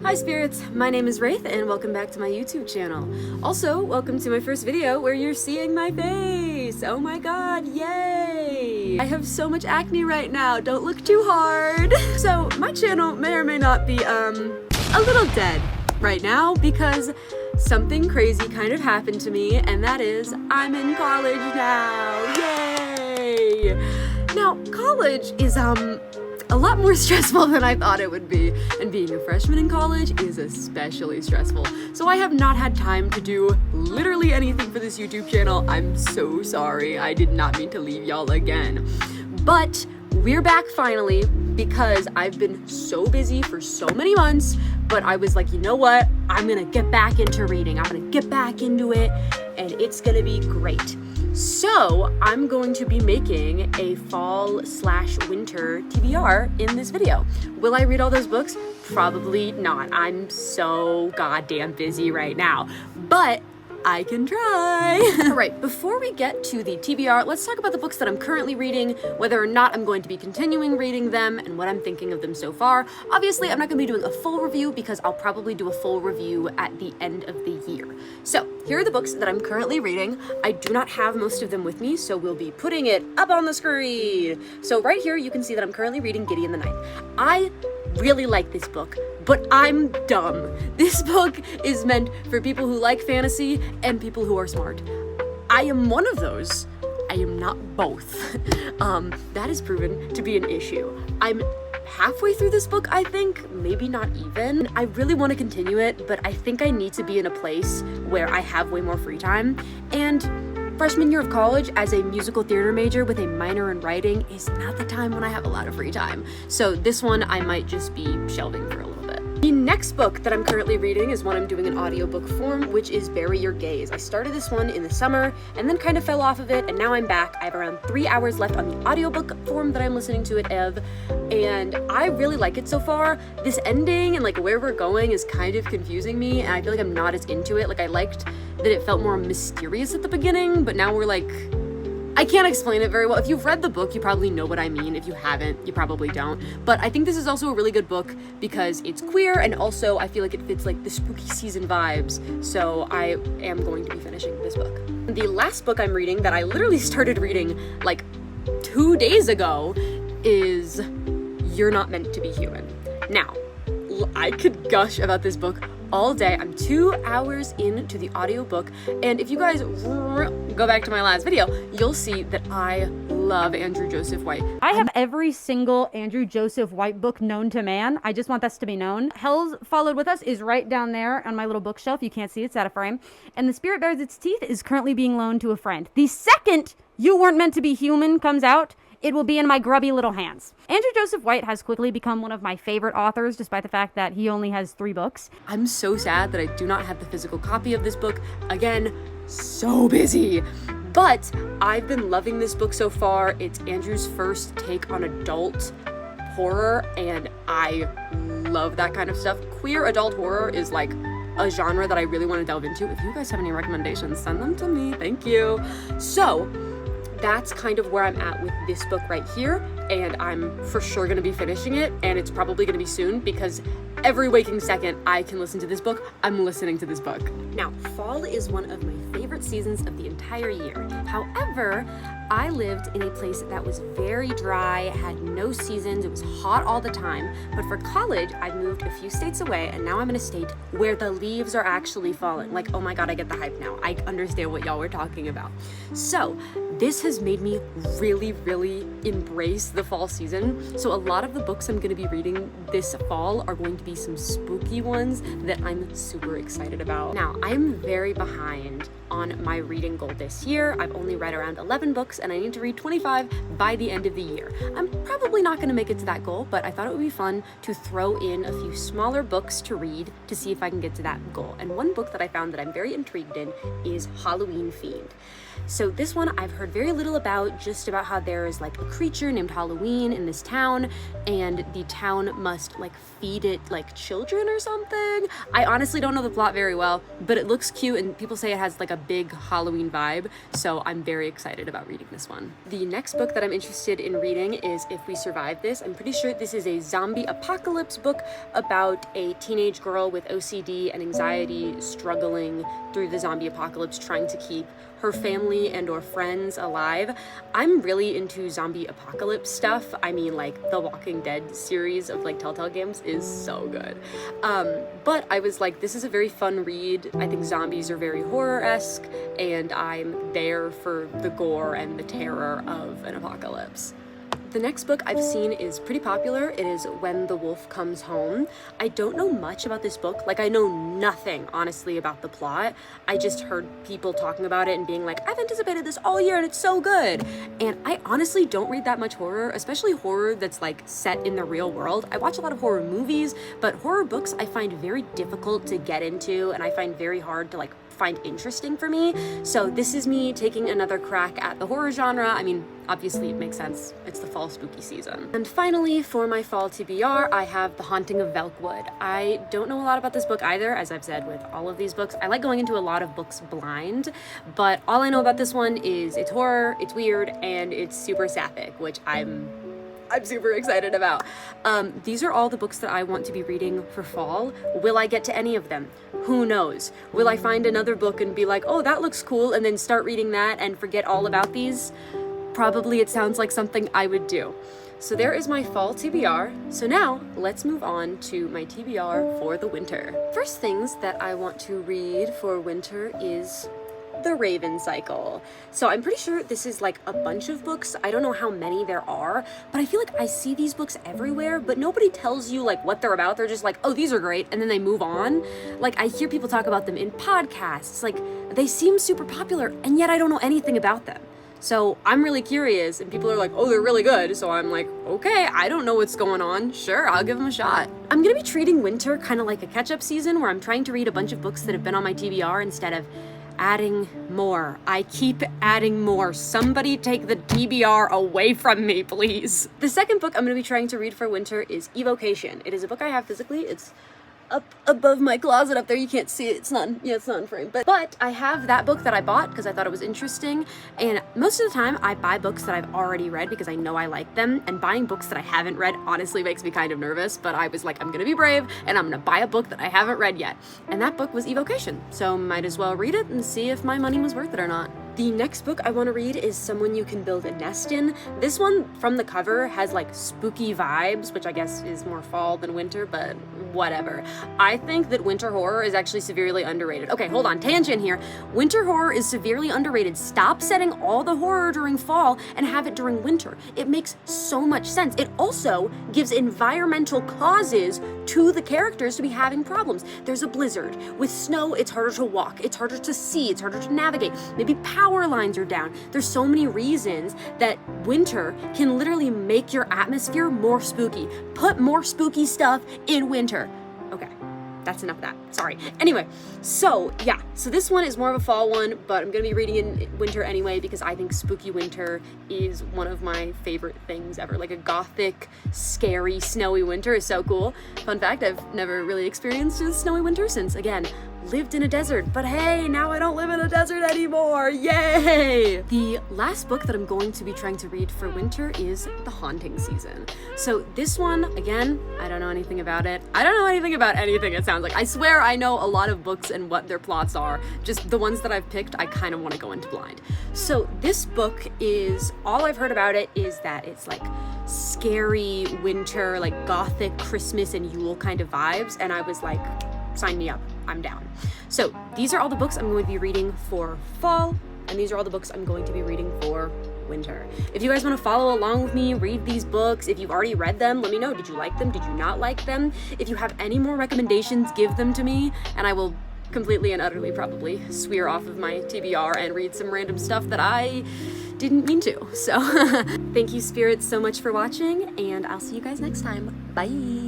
Hi spirits, my name is Wraith and welcome back to my YouTube channel. Also, welcome to my first video where you're seeing my face. Oh my god, yay! I have so much acne right now, don't look too hard. So my channel may or may not be a little dead right now because something crazy kind of happened to me, and that is I'm in college now. Yay! Now, college is a lot more stressful than I thought it would be, and being a freshman in college is especially stressful. So I have not had time to do literally anything for this YouTube channel. I'm so sorry. I did not mean to leave y'all again. But we're back finally because I've been so busy for so many months, but I was like, you know what? I'm gonna get back into reading. I'm gonna get back into it, and it's gonna be great. So I'm going to be making a fall/winter TBR in this video. Will I read all those books? Probably not. I'm so goddamn busy right now, but I can try. All right, before we get to the TBR, let's talk about the books that I'm currently reading, whether or not I'm going to be continuing reading them, and what I'm thinking of them so far. Obviously, I'm not gonna be doing a full review because I'll probably do a full review at the end of the year. So here are the books that I'm currently reading. I do not have most of them with me, so we'll be putting it up on the screen. So right here, you can see that I'm currently reading Gideon the Ninth. I really like this book, but I'm dumb. This book is meant for people who like fantasy and people who are smart. I am one of those. I am not both. That has proven to be an issue. I'm halfway through this book, I think, maybe not even. I really want to continue it, but I think I need to be in a place where I have way more free time. And freshman year of college as a musical theater major with a minor in writing is not the time when I have a lot of free time. So this one I might just be shelving for a little bit. The next book that I'm currently reading is one I'm doing in audiobook form, which is Bury Your Gaze. I started this one in the summer and then kind of fell off of it, and now I'm back. I have around 3 hours left on the audiobook form that I'm listening to it of, and I really like it so far. This ending and like where we're going is kind of confusing me, and I feel like I'm not as into it. Like, I liked that it felt more mysterious at the beginning, but now we're like, I can't explain it very well. If you've read the book, you probably know what I mean. If you haven't, you probably don't. But I think this is also a really good book because it's queer, and also I feel like it fits like the spooky season vibes. So I am going to be finishing this book. The last book I'm reading that I literally started reading like 2 days ago is You're Not Meant to Be Human. Now, I could gush about this book all day. I'm 2 hours into the audiobook, and if you guys go back to my last video, you'll see that I love Andrew Joseph White. I have every single Andrew Joseph White book known to man. I just want this to be known. Hell's Followed With Us is right down there on my little bookshelf. You can't see it, it's out of frame. And The Spirit Bares Its Teeth is currently being loaned to a friend. The second You Weren't Meant to Be Human comes out, it will be in my grubby little hands. Andrew Joseph White has quickly become one of my favorite authors, despite the fact that he only has 3 books. I'm so sad that I do not have the physical copy of this book. Again, so busy. But I've been loving this book so far. It's Andrew's first take on adult horror, and I love that kind of stuff. Queer adult horror is like a genre that I really want to delve into. If you guys have any recommendations, send them to me. Thank you. So that's kind of where I'm at with this book right here, and I'm for sure going to be finishing it, and it's probably going to be soon because every waking second I can listen to this book, I'm listening to this book. Now, fall is one of my favorite seasons of the entire year. However, I lived in a place that was very dry, had no seasons, it was hot all the time, but for college, I moved a few states away, and now I'm in a state where the leaves are actually falling. Like, oh my god, I get the hype now. I understand what y'all were talking about. So, this has made me really, really embrace the fall season. So a lot of the books I'm going to be reading this fall are going to be some spooky ones that I'm super excited about. Now, I'm very behind on my reading goal this year. I've only read around 11 books, and I need to read 25 by the end of the year. I'm probably not going to make it to that goal, but I thought it would be fun to throw in a few smaller books to read to see if I can get to that goal. And one book that I found that I'm very intrigued in is Halloween Fiend. So this one I've heard very little about, just about how there is like a creature named Halloween in this town, and the town must like feed it like children or something. I honestly don't know the plot very well, but it looks cute and people say it has like a big Halloween vibe, so I'm very excited about reading this one. The next book that I'm interested in reading is If We Survive This. I'm pretty sure this is a zombie apocalypse book about a teenage girl with OCD and anxiety struggling through the zombie apocalypse, trying to keep her family and or friends alive. I'm really into zombie apocalypse stuff. I mean, like the Walking Dead series of like Telltale Games is so good. But I was like, this is a very fun read. I think zombies are very horror-esque, and I'm there for the gore and the terror of an apocalypse. The next book I've seen is pretty popular. It is When the Wolf Comes Home. I don't know much about this book. Like, I know nothing, honestly, about the plot. I just heard people talking about it and being like, I've anticipated this all year and it's so good. And I honestly don't read that much horror, especially horror that's like set in the real world. I watch a lot of horror movies, but horror books I find very difficult to get into, and I find very hard to like find interesting for me. So this is me taking another crack at the horror genre. I mean, obviously it makes sense. It's the fall spooky season. And finally, for my fall TBR, I have The Haunting of Velkwood. I don't know a lot about this book either, as I've said with all of these books. I like going into a lot of books blind, but all I know about this one is it's horror, it's weird, and it's super sapphic, which I'm super excited about. These are all the books that I want to be reading for fall. Will I get to any of them? Who knows? Will I find another book and be like, oh, that looks cool, and then start reading that and forget all about these? Probably. It sounds like something I would do. So there is my fall TBR. So now let's move on to my TBR for the winter. First things that I want to read for winter is The Raven Cycle. So I'm pretty sure this is like a bunch of books. I don't know how many there are, but I feel like I see these books everywhere, but nobody tells you like what they're about. They're just like, oh, these are great, and then they move on. Like, I hear people talk about them in podcasts. Like, they seem super popular, and yet I don't know anything about them. So I'm really curious, and people are like, oh, they're really good. So I'm like, okay, I don't know what's going on. Sure, I'll give them a shot. I'm gonna be treating winter kind of like a catch-up season where I'm trying to read a bunch of books that have been on my TBR instead of adding more. I keep adding more. Somebody take the TBR away from me, please. The second book I'm going to be trying to read for winter is Evocation. It is a book I have physically. It's up above my closet up there. You can't see it. It's not in frame. But I have that book that I bought because I thought it was interesting. And most of the time I buy books that I've already read because I know I like them. And buying books that I haven't read honestly makes me kind of nervous. But I was like, I'm going to be brave and I'm going to buy a book that I haven't read yet. And that book was Evocation. So might as well read it and see if my money was worth it or not. The next book I want to read is Someone You Can Build a Nest In. This one from the cover has like spooky vibes, which I guess is more fall than winter, but whatever. I think that winter horror is actually severely underrated. Okay, hold on, tangent here. Winter horror is severely underrated. Stop setting all the horror during fall and have it during winter. It makes so much sense. It also gives environmental causes to the characters to be having problems. There's a blizzard. With snow, it's harder to walk. It's harder to see. It's harder to navigate. Maybe power lines are down. There's so many reasons that winter can literally make your atmosphere more spooky. Put more spooky stuff in winter. Okay, that's enough of that. Sorry. Anyway, so yeah, so this one is more of a fall one, but I'm gonna be reading in winter anyway because I think spooky winter is one of my favorite things ever. Like a gothic, scary, snowy winter is so cool. Fun fact, I've never really experienced a snowy winter since, again, lived in a desert, but hey, now I don't live in a desert anymore. Yay! The last book that I'm going to be trying to read for winter is The Haunting Season. So this one, again, I don't know anything about it. I don't know anything about anything, it sounds like. I swear I know a lot of books and what their plots are. Just the ones that I've picked, I kind of want to go into blind. So this book is, all I've heard about it is that it's like scary winter, like gothic Christmas and Yule kind of vibes, and I was like, sign me up. I'm down. So these are all the books I'm going to be reading for fall, and these are all the books I'm going to be reading for winter. If you guys want to follow along with me, read these books, if you've already read them, let me know. Did you like them? Did you not like them? If you have any more recommendations, give them to me, and I will completely and utterly probably swear off of my TBR and read some random stuff that I didn't mean to. So thank you, spirits, so much for watching, and I'll see you guys next time. Bye!